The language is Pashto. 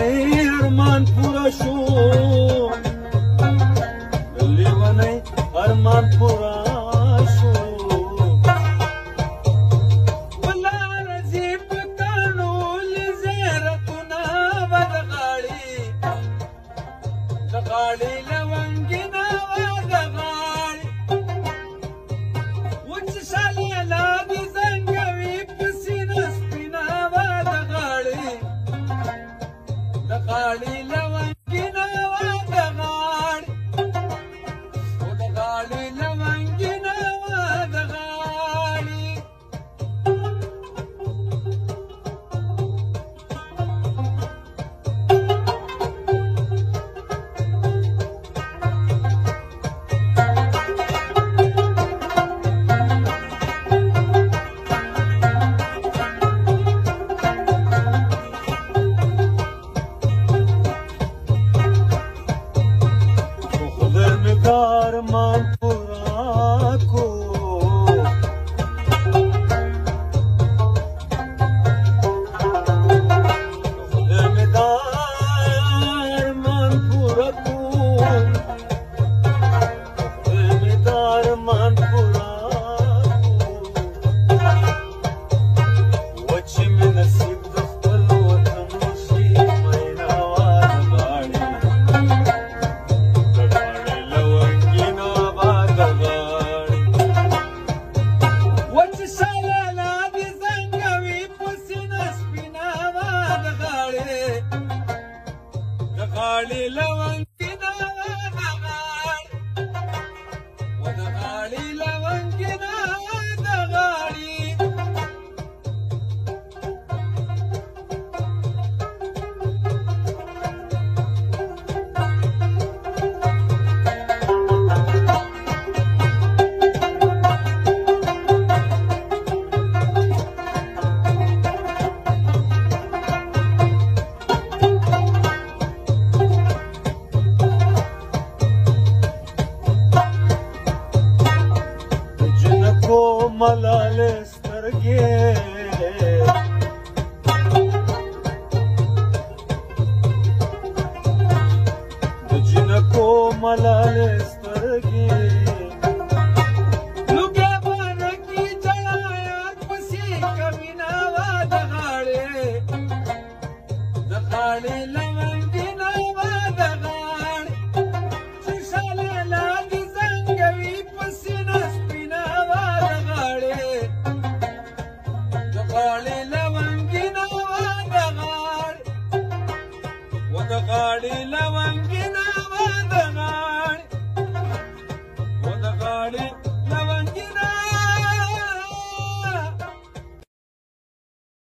لیونی ارمان پورا شو لیونی ارمان پورا شو ولار زی پتانو لزیرتنا ودغاړي دغاړي لونګینا ودغاړي وچ شالیلا دي زنګوي پسینه سپینا ودغاړي دغاړي لونګینا ودغاړي ودغاړي لونګینا ودغاړي ارمان پورا کو خدا میں ارمان پورا کو خدا میں ارمان پورا کو وچ میں نصیب دفتر وطن شي مینا وادغاړي دغاړي لونګینا ودغاړي ودغاړي لونګینا ودغاړي ملالې سترګې د جنکو ملالې سترګې لوګې بارکي جړایات پسې کمینا ودغاړي دغاړي لونګینا ودغاړي ششالې لاندې زنګوي پسینه سپینا دغاړي لونګینا ودغاړي ودغاړي لونګینا ودغاړي ودغاړي